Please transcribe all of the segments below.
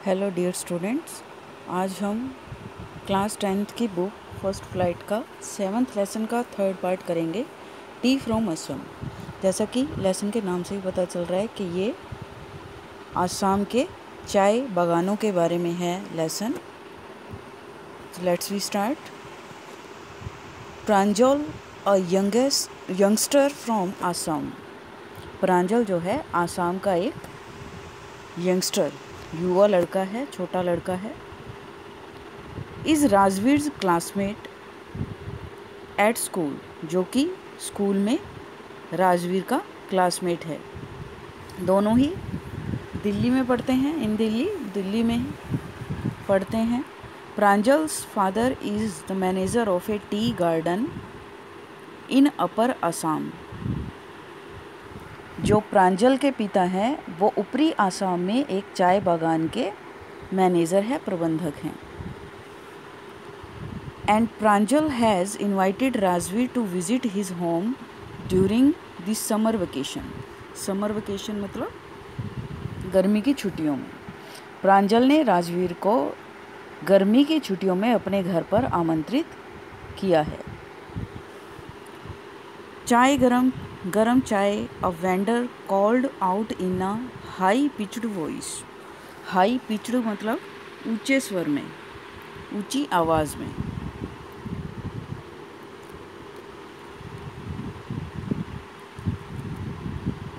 Hello dear students, आज हम class 10th की बुक फर्स्ट फ्लाइट का 7th लेसन का 3rd पार्ट करेंगे, टी फ्रॉम असम। जैसा कि लेसन के नाम से ही पता चल रहा है कि ये आसाम के चाय बागानों के बारे में है lesson. Let's we start. Pranjal a youngster from Assam. Pranjal जो है आसाम का एक यंगस्टर, युवा लड़का है, छोटा लड़का है। Is Rajveer classmate at school, जो कि स्कूल में राजवीर का क्लासमेट है। दोनों ही दिल्ली में पढ़ते हैं, इन दिल्ली में पढ़ते हैं। Pranjal's father is the manager of a tea garden in upper Assam. जो प्रांजल के पिता हैं वो ऊपरी आसाम में एक चाय बागान के मैनेजर है, प्रबंधक हैं। And Pranjal has invited Rajveer to visit his home during this summer vacation. Summer vacation मतलब गर्मी की छुट्टियों में। प्रांजल ने राजवीर को गर्मी की छुट्टियों में अपने घर पर आमंत्रित किया है। चाय गरम चाय a vendor called out in a high pitched voice. High pitched मतलब ऊंचे स्वर में, ऊंची आवाज़ में।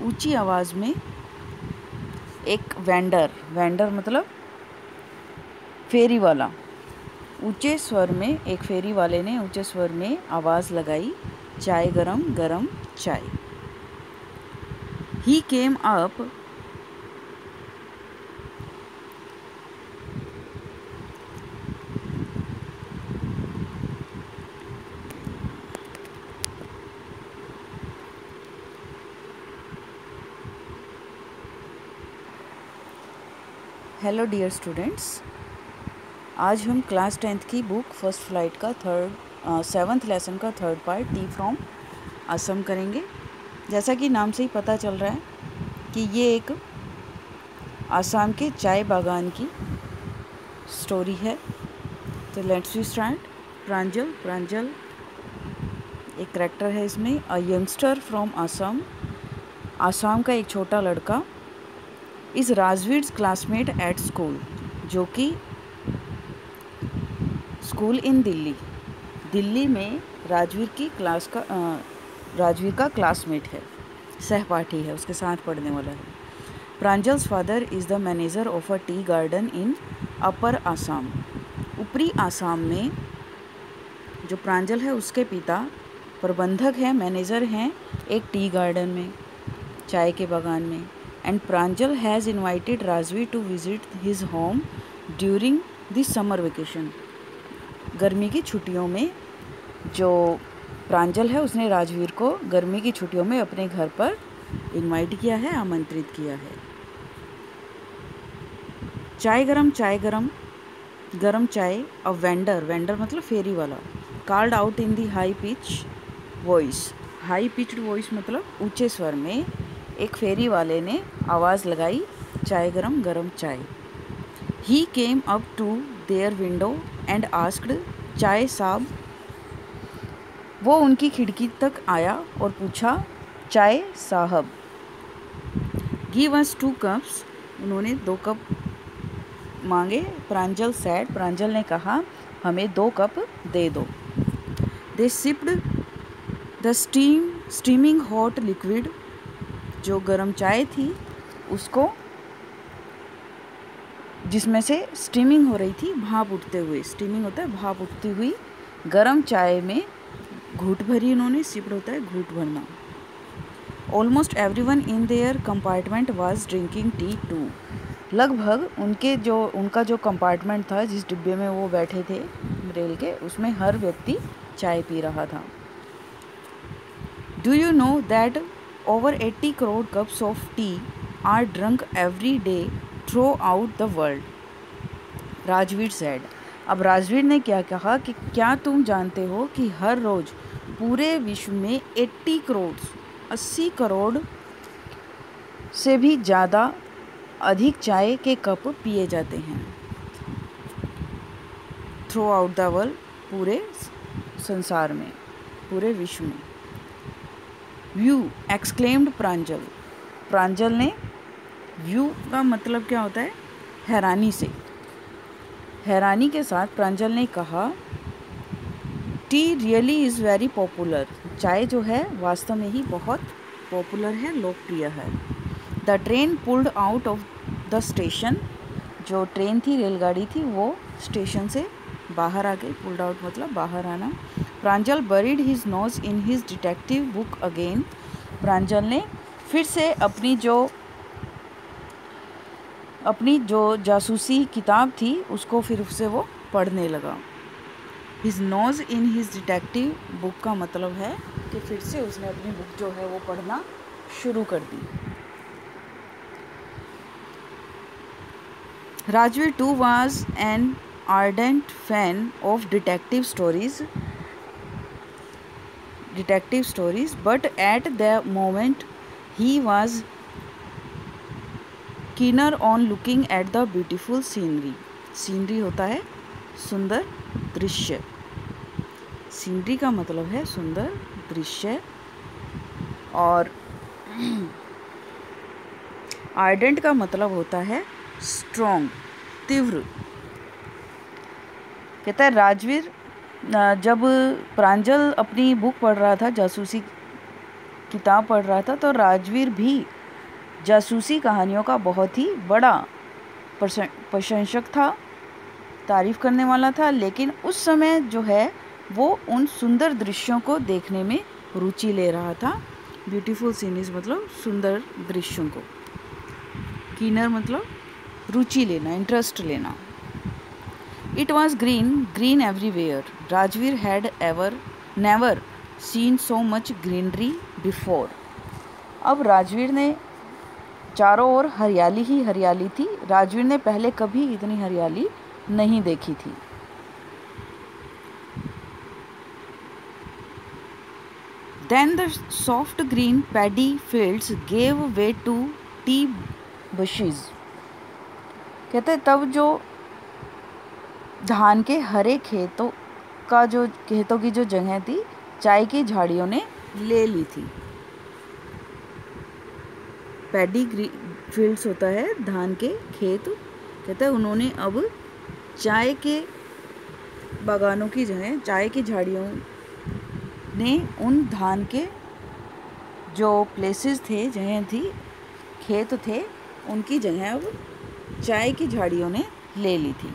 ऊंची आवाज़ में एक वेंडर मतलब फेरी वाला। ऊंचे स्वर में एक फेरी वाले ने ऊंचे स्वर में आवाज़ लगाई, चाय गरम चाय। He came up hello dear students, आज हम क्लास 10th की बुक फर्स्ट फ्लाइट का 7th लेसन का 3rd part T from Assam करेंगे। जैसा कि नाम से ही पता चल रहा है कि ये एक आसाम के चाय बागान की स्टोरी है। तो लेट्स वी स्टार्ट। प्रांजल एक करैक्टर है इसमें। अ यंगस्टर फ्रॉम असम, आसाम का एक छोटा लड़का। Is Rajveer classmate at school, जो कि स्कूल इन दिल्ली में राजवीर का क्लासमेट है, सहपाठी है, उसके साथ पढ़ने वाला है। Pranjal's father is the manager of a tea garden in upper Assam. ऊपरी आसाम में जो प्रांजल है उसके पिता प्रबंधक हैं, मैनेजर हैं एक टी गार्डन में, चाय के बागान में। And Pranjal has invited Rajveer to visit his home during this summer vacation. गर्मी की छुट्टियों में जो प्रांजल है उसने राजवीर को गर्मी की छुट्टियों में अपने घर पर इनवाइट किया है, आमंत्रित किया है। गरम चाय अ वेंडर मतलब फेरी वाला, called out in the high pitched voice मतलब ऊंचे स्वर में एक फेरी वाले ने आवाज़ लगाई, चाय गरम चाय। He came up to their window and asked, चाय साहब। वो उनकी खिड़की तक आया और पूछा, चाय साहब। गिव अस 2 कप्स, उन्होंने 2 कप मांगे। प्रांजल ने कहा, हमें 2 कप दे दो। They sipped the steaming hot liquid, जो गरम चाय थी उसको, जिसमें से स्टीमिंग हो रही थी, भाप उठते हुए, स्टीमिंग होता है भाप उठती हुई गरम चाय में घूंट भरी उन्होंने। सिप्ड होता है घूंट भरना। Almost everyone in their compartment was drinking tea too. लगभग उनका जो कंपार्टमेंट था, जिस डिब्बे में वो बैठे थे रेल के, उसमें हर व्यक्ति चाय पी रहा था। Do you know that over 80 crore cups of T R drunk every day through out the world, Rajveer said. अब राजवीर ने क्या कहा कि क्या तुम जानते हो कि हर रोज़ पूरे विश्व में 80 करोड़ से भी ज़्यादा अधिक चाय के कप पिए जाते हैं। थ्रू आउट द वर्ल्ड, पूरे संसार में, पूरे विश्व में। व्यू एक्सक्लेम्ड प्रांजल, प्रांजल ने, व्यू का मतलब क्या होता है? हैरानी से, हैरानी के साथ प्रांजल ने कहा, T really is very popular, चाय जो है वास्तव में ही बहुत पॉपुलर है, लोकप्रिय है। The train pulled out of the station, जो ट्रेन थी, रेलगाड़ी थी, वो स्टेशन से बाहर आ गई। पुल्ड आउट मतलब बाहर आना। Pranjal buried his nose in his detective book again, Pranjal ने फिर से अपनी जो जासूसी किताब थी उसको फिर से वो पढ़ने लगा। His nose in his detective book का मतलब है कि फिर से उसने अपनी बुक जो है वो पढ़ना शुरू कर दी। Rajveer too was an ardent fan of detective stories, but at the moment he was keener on looking at the beautiful scenery. Scenery होता है सुंदर दृश्य, सीनरी का मतलब है सुंदर दृश्य, और आर्डेंट का मतलब होता है स्ट्रॉन्ग, तीव्र। कहता है राजवीर, जब प्रांजल अपनी बुक पढ़ रहा था, जासूसी किताब पढ़ रहा था, तो राजवीर भी जासूसी कहानियों का बहुत ही बड़ा प्रशंसक था, तारीफ करने वाला था। लेकिन उस समय जो है वो उन सुंदर दृश्यों को देखने में रुचि ले रहा था। ब्यूटीफुल सीनरीज मतलब सुंदर दृश्यों को, कीनर मतलब रुचि लेना, इंटरेस्ट लेना। It was green everywhere. Rajveer had never seen so much greenery before. अब राजवीर ने, चारों ओर हरियाली ही हरियाली थी, राजवीर ने पहले कभी इतनी हरियाली नहीं देखी थी। Then the soft green paddy fields gave way to tea bushes. कहते हैं तब जो धान के हरे खेतों की जो जगह थी, चाय की झाड़ियों ने ले ली थी। पैडी फील्ड्स होता है धान के खेत। कहते हैं उन्होंने अब चाय के बागानों की जगह, चाय की झाड़ियों ने उन धान के जो प्लेसेस थे, जगह थी, खेत थे, उनकी जगह अब चाय की झाड़ियों ने ले ली थी।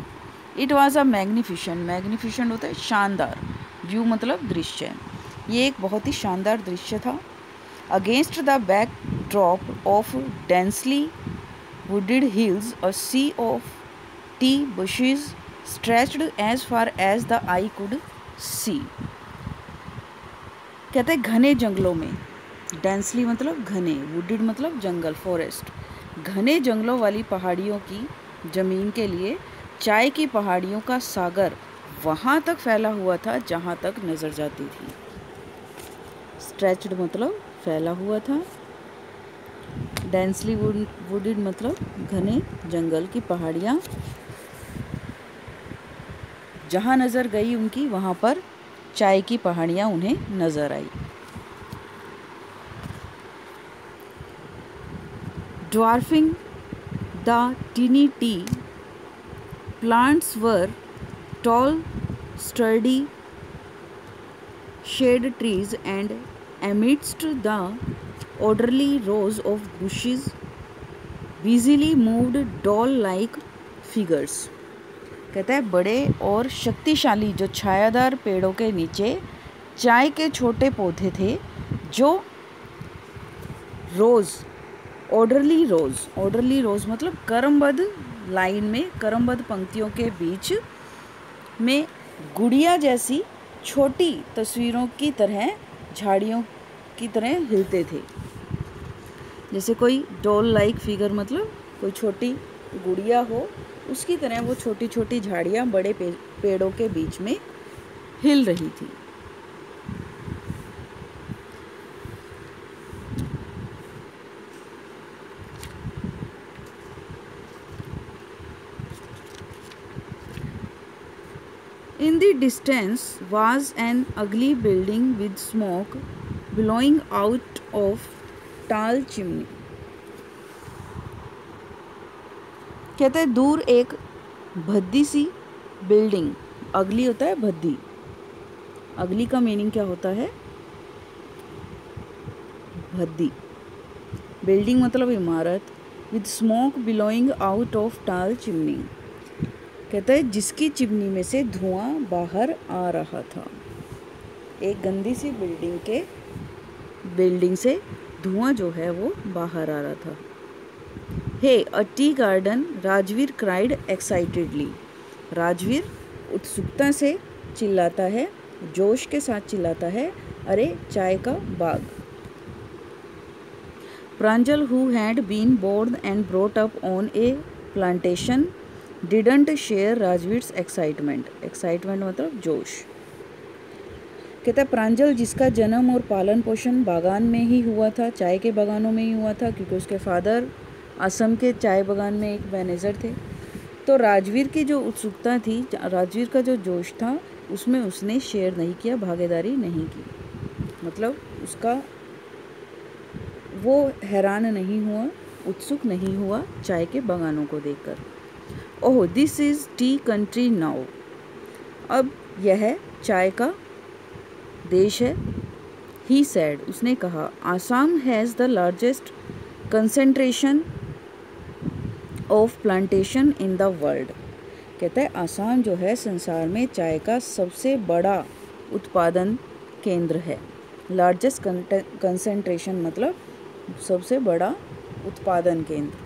इट वॉज अ मैग्निफिशेंट होता है शानदार, व्यू मतलब दृश्य, ये एक बहुत ही शानदार दृश्य था। Against the backdrop of densely wooded hills a sea of tea bushes stretched as far as the eye could see. कहते हैं घने जंगलों में, डेंसली मतलब घने, वुडेड मतलब जंगल, फॉरेस्ट, घने जंगलों वाली पहाड़ियों की ज़मीन के लिए चाय की पहाड़ियों का सागर वहाँ तक फैला हुआ था जहाँ तक नज़र जाती थी। स्ट्रेच्ड मतलब फैला हुआ था, डेंसली वुडेड मतलब घने जंगल की पहाड़ियाँ, जहाँ नज़र गई उनकी वहाँ पर चाय की पहाड़ियाँ उन्हें नज़र आई। Dwarfing the tiny tea plants were tall, sturdy shade trees, and amidst the orderly rows of bushes busily moved doll-like figures. कहता है बड़े और शक्तिशाली जो छायादार पेड़ों के नीचे चाय के छोटे पौधे थे, जो रोज़, ऑर्डरली रोज़ मतलब क्रमबद्ध लाइन में, क्रमबद्ध पंक्तियों के बीच में गुड़िया जैसी छोटी तस्वीरों की तरह, झाड़ियों की तरह हिलते थे। जैसे कोई डॉल लाइक फिगर मतलब कोई छोटी गुड़िया हो, उसकी तरह वो छोटी छोटी झाड़ियाँ बड़े पेड़ों के बीच में हिल रही थी। In the distance was an ugly building with smoke blowing out of tall chimney. कहता है दूर एक भद्दी सी बिल्डिंग, अगली होता है भद्दी, अगली का मीनिंग क्या होता है? भद्दी। बिल्डिंग मतलब इमारत, with smoke billowing out of टाल चिमनी, कहता है जिसकी चिमनी में से धुआं बाहर आ रहा था। एक गंदी सी बिल्डिंग से धुआं जो है वो बाहर आ रहा था। Hey a tea garden, Rajveer cried excitedly, Rajveer उत्सुकता से चिल्लाता है, जोश के साथ चिल्लाता है, अरे चाय का बाग। प्रांजल, who had been born and brought up on a plantation, didn't share Rajveer's excitement. Excitement मतलब जोश। कहता है प्रांजल जिसका जन्म और पालन पोषण बागान में ही हुआ था, चाय के बागानों में ही हुआ था, क्योंकि उसके फादर असम के चाय बागान में एक मैनेजर थे। तो राजवीर की जो उत्सुकता थी, राजवीर का जो जोश था, उसमें उसने शेयर नहीं किया, भागीदारी नहीं की। मतलब उसका वो हैरान नहीं हुआ, उत्सुक नहीं हुआ चाय के बागानों को देखकर। Oh this is T country now, अब यह चाय का देश है। ही सैड, उसने कहा, Assam has the largest concentration of plantation in the world. कहता है आसाम जो है संसार में चाय का सबसे बड़ा उत्पादन केंद्र है। लार्जेस्ट कंसेंट्रेशन मतलब सबसे बड़ा उत्पादन केंद्र।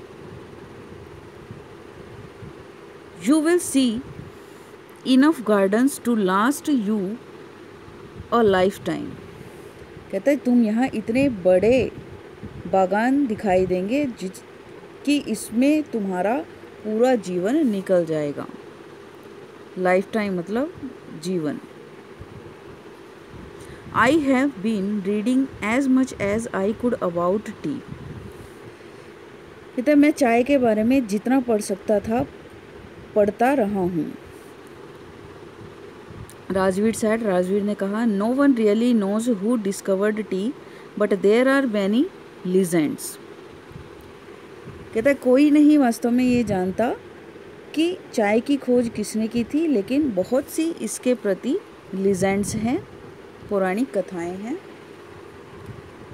You will see enough gardens to last you a lifetime. कहता है तुम यहाँ इतने बड़े बागान दिखाई देंगे कि इसमें तुम्हारा पूरा जीवन निकल जाएगा। लाइफ टाइम मतलब जीवन। I have been reading as much as I could about tea. कहते मैं चाय के बारे में जितना पढ़ सकता था पढ़ता रहा हूँ। राजवीर ने कहा, No one really knows who discovered tea, but there are many legends. कहता है कोई नहीं वास्तव में ये जानता कि चाय की खोज किसने की थी, लेकिन बहुत सी इसके प्रति लीजेंड्स हैं, पौराणिक कथाएं हैं।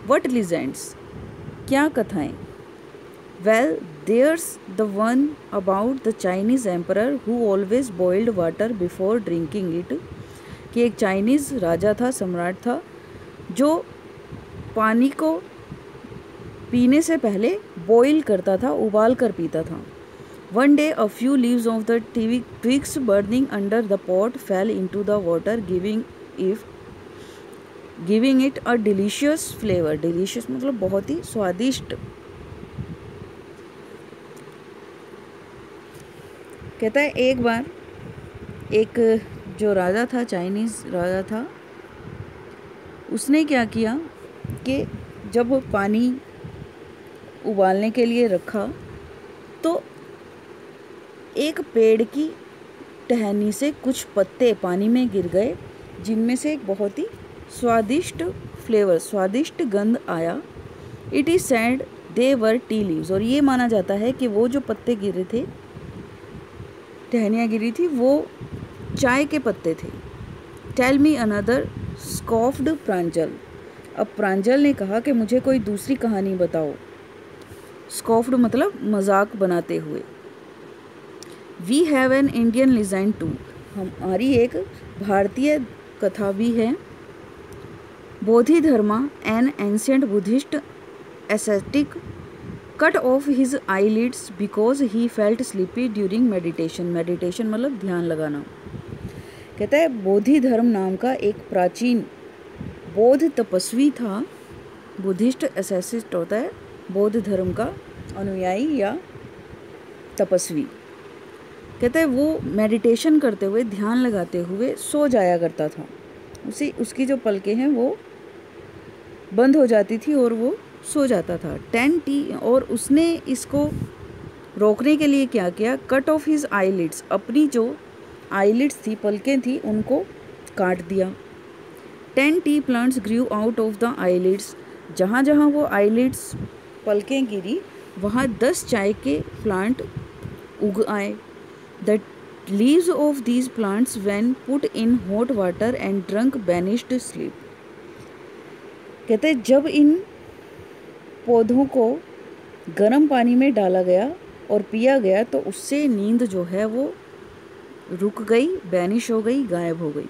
वट लीजेंड्स, क्या कथाएं? Well there's the one about the Chinese emperor who always boiled water before drinking it, कि एक चाइनीज़ राजा था, सम्राट था, जो पानी को पीने से पहले बॉईल करता था, उबाल कर पीता था। One day a few leaves of the twigs burning under the pot fell into the water, giving it a delicious flavour. Delicious मतलब बहुत ही स्वादिष्ट। कहता है एक बार एक जो राजा था, चाइनीज़ राजा था, उसने क्या किया कि जब पानी उबालने के लिए रखा तो एक पेड़ की टहनी से कुछ पत्ते पानी में गिर गए, जिनमें से एक बहुत ही स्वादिष्ट फ्लेवर, स्वादिष्ट गंध आया। It is said they were tea leaves, और ये माना जाता है कि वो जो पत्ते गिरे थे, टहनियाँ गिरी थी, वो चाय के पत्ते थे। टेल मी अनदर, स्कॉफ्ड प्रांजल। अब प्रांजल ने कहा कि मुझे कोई दूसरी कहानी बताओ। स्कॉफ्ड मतलब मजाक बनाते हुए। We have an Indian legend too, हमारी एक भारतीय कथा भी है। Bodhidharma, an ancient Buddhist ascetic, cut off his eyelids because he felt sleepy during meditation. Meditation मतलब ध्यान लगाना। कहता है बोधिधर्म नाम का एक प्राचीन बौद्ध तपस्वी था। बुद्धिस्ट एसेसिस्ट होता है बौद्ध धर्म का अनुयायी या तपस्वी। कहता है वो मेडिटेशन करते हुए, ध्यान लगाते हुए सो जाया करता था। उसकी जो पलकें हैं वो बंद हो जाती थी और वो सो जाता था। 10 टी, और उसने इसको रोकने के लिए क्या किया, कट ऑफ हिज आईलिड्स, अपनी जो आईलिड्स थी, पलकें थी, उनको काट दिया। 10 T plants Guru out of the eyelids, जहाँ जहाँ वो आईलिड्स पलकें गिरी वहाँ 10 चाय के प्लांट उग आए। The leaves of these plants when put in hot water and drunk banished sleep. कहते हैं जब इन पौधों को गर्म पानी में डाला गया और पिया गया तो उससे नींद जो है वो रुक गई, बैनिश हो गई, गायब हो गई।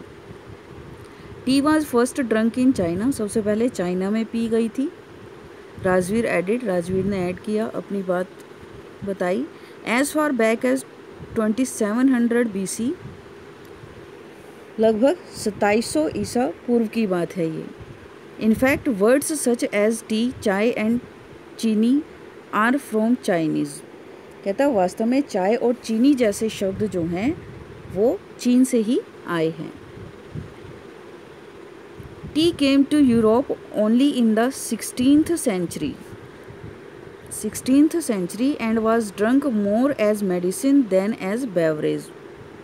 T was first drunk in China, सबसे पहले चाइना में पी गई थी। राजवीर एडिड, राजवीर ने ऐड किया, अपनी बात बताई। As far back as 2700 BC, लगभग 2700 ईसा पूर्व की बात है ये। In fact words such as tea, chai and cheeni are from Chinese. कहता है वास्तव में चाय और चीनी जैसे शब्द जो हैं वो चीन से ही आए हैं। Tea came to Europe only in the 16th century and was drunk more as medicine than as beverage.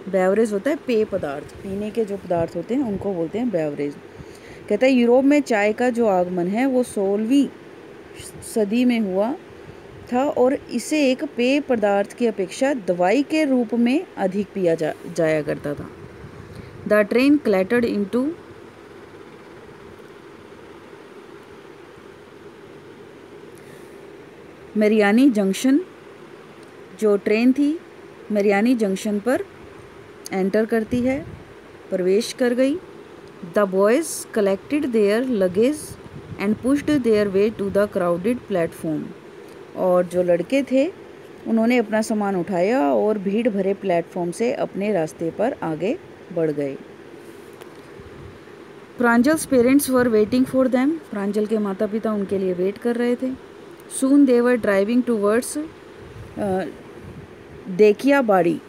Beverage होता है पेय पदार्थ, पीने के जो पदार्थ होते हैं उनको बोलते हैं बेवरेज। कहता है यूरोप में चाय का जो आगमन है वो 16वीं सदी में हुआ था और इसे एक पेय पदार्थ की अपेक्षा दवाई के रूप में अधिक पिया जाया करता था। द ट्रेन क्लैटर्ड इनटू मेरियानी जंक्शन, जो ट्रेन थी मेरियानी जंक्शन पर एंटर करती है, प्रवेश कर गई। The boys collected their luggage and pushed their way to the crowded platform. और जो लड़के थे उन्होंने अपना सामान उठाया और भीड़ भरे प्लेटफॉर्म से अपने रास्ते पर आगे बढ़ गए। Pranjal's parents were waiting for them, Pranjal के माता पिता उनके लिए वेट कर रहे थे। सून दे वर ड्राइविंग टूवर्ड्स देखियाबाड़ी,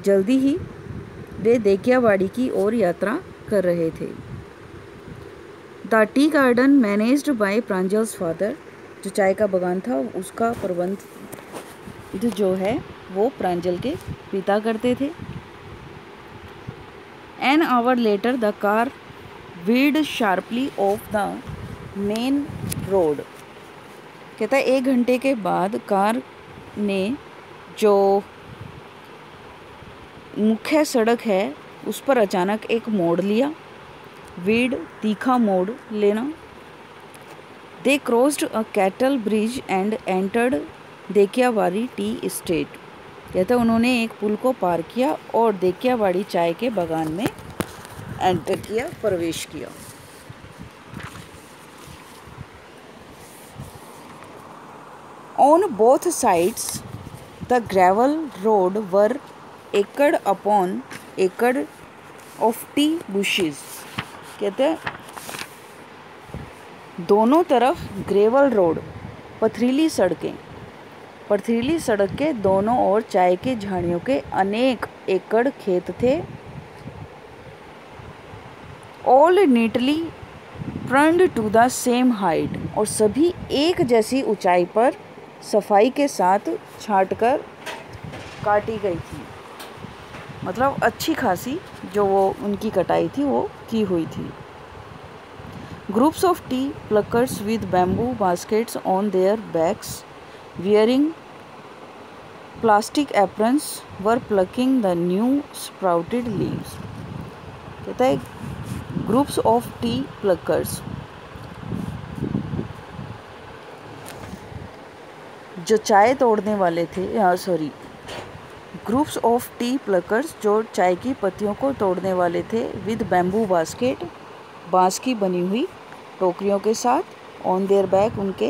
जल्दी ही वे देखियाबाड़ी की ओर यात्रा कर रहे थे। The tea garden managed by Pranjal's father, जो चाय का बागान था उसका प्रबंध जो है वो प्रांजल के पिता करते थे। An hour later the car wheeled sharply of the main road. कहता है 1 घंटे के बाद कार ने जो मुख्य सड़क है उस पर अचानक एक मोड़ लिया। वीड, तीखा मोड़ लेना। They crossed a cattle bridge and entered Dekhiabari tea estate. कहता है उन्होंने एक पुल को पार किया और देखियाबाड़ी चाय के बागान में एंटर किया, प्रवेश किया। On both sides, the gravel road were acred upon acre of tea bushes। कहते हैं दोनों तरफ ग्रेवल रोड, पथरीली सड़कें, पथरीली सड़क के दोनों ओर चाय के झाड़ियों के अनेक एकड़ खेत थे। All neatly pruned to the same height, और सभी एक जैसी ऊंचाई पर सफाई के साथ छांटकर काटी गई थी। मतलब अच्छी खासी जो वो उनकी कटाई थी वो की हुई थी। Groups of tea pluckers with bamboo baskets on their backs wearing plastic aprons were plucking the new sprouted leaves. कहता है ग्रुप्स ऑफ टी प्लकर्स, जो चाय तोड़ने वाले थे, ग्रुप्स ऑफ टी प्लकर्स जो चाय की पत्तियों को तोड़ने वाले थे, विद बैम्बू बास्केट, बांस की बनी हुई टोकरियों के साथ, ऑन देयर बैक, उनके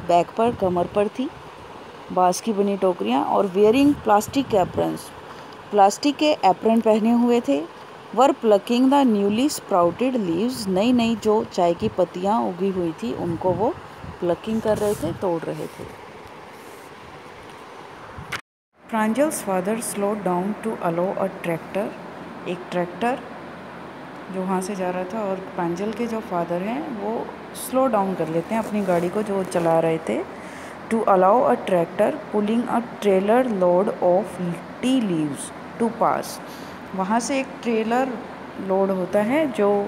बैक पर, कमर पर थी बांस की बनी टोकरियाँ, और वेयरिंग प्लास्टिक एप्रन्स, प्लास्टिक के एप्रन पहने हुए थे। Were plucking the newly sprouted leaves, नई नई जो चाय की पत्तियाँ उगी हुई थी उनको वो प्लकिंग कर रहे थे, तोड़ रहे थे। Pranjal's father slow down to allow a tractor, एक ट्रैक्टर जो वहाँ से जा रहा था, और प्रांजल के जो फादर हैं वो स्लो डाउन कर लेते हैं अपनी गाड़ी को जो चला रहे थे। To allow a tractor pulling a trailer load of tea leaves, to pass. वहाँ से एक ट्रेलर लोड होता है, जो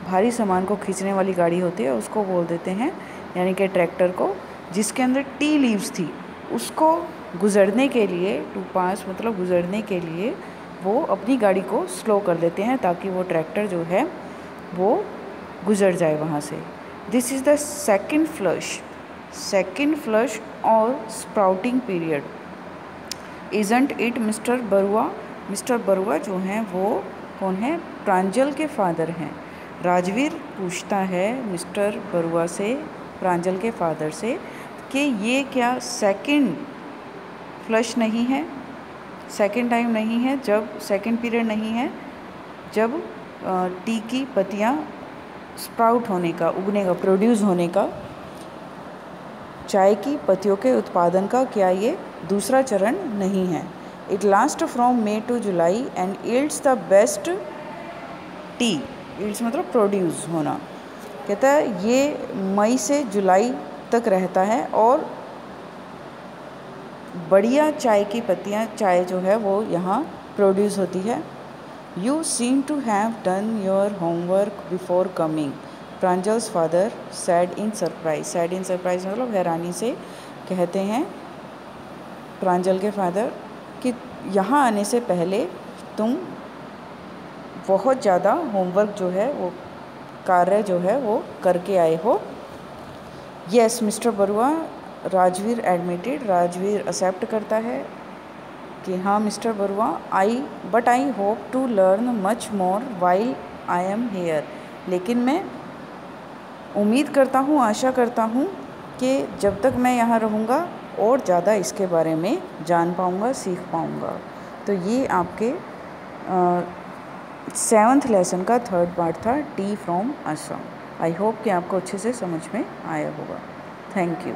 भारी सामान को खींचने वाली गाड़ी होती है, उसको बोल देते हैं, यानी कि ट्रैक्टर को, जिसके अंदर टी लीव्स थी, उसको गुज़रने के लिए, टू पास मतलब गुज़रने के लिए, वो अपनी गाड़ी को स्लो कर देते हैं ताकि वो ट्रैक्टर जो है वो गुज़र जाए वहाँ से। This is the second flush और sprouting period. Isn't it mister Barua? Mister Barua जो हैं वो कौन है? प्रांजल के फादर हैं। राजवीर पूछता है मिस्टर बरुआ से, प्रांजल के फादर से, कि ये क्या सेकंड फ्लश नहीं है, सेकंड टाइम नहीं है, जब सेकंड पीरियड नहीं है, जब टी की पत्तियाँ स्प्राउट होने का, उगने का, प्रोड्यूस होने का, चाय की पत्तियों के उत्पादन का क्या ये दूसरा चरण नहीं है? It last from May to July and yields the best tea. Yields मतलब प्रोड्यूस होना। कहता है ये मई से जुलाई तक रहता है और बढ़िया चाय की पत्तियाँ, चाय जो है वो यहाँ प्रोड्यूस होती है। You seem to have done your homework before coming, Pranjal's father said in surprise. Said in surprise मतलब हैरानी से कहते हैं प्रांजल के फादर कि यहाँ आने से पहले तुम बहुत ज़्यादा होमवर्क जो है वो, कार्य जो है वो करके आए हो। Yes mister Barua, Rajveer admitted. Rajveer accept करता है कि हाँ mister Barua, but I hope to learn much more while I am here. लेकिन मैं उम्मीद करता हूँ, आशा करता हूँ कि जब तक मैं यहाँ रहूँगा और ज़्यादा इसके बारे में जान पाऊँगा, सीख पाऊँगा। तो ये आपके 7th लेसन का 3rd पार्ट था, T from Assam. I hope कि आपको अच्छे से समझ में आया होगा। Thank you.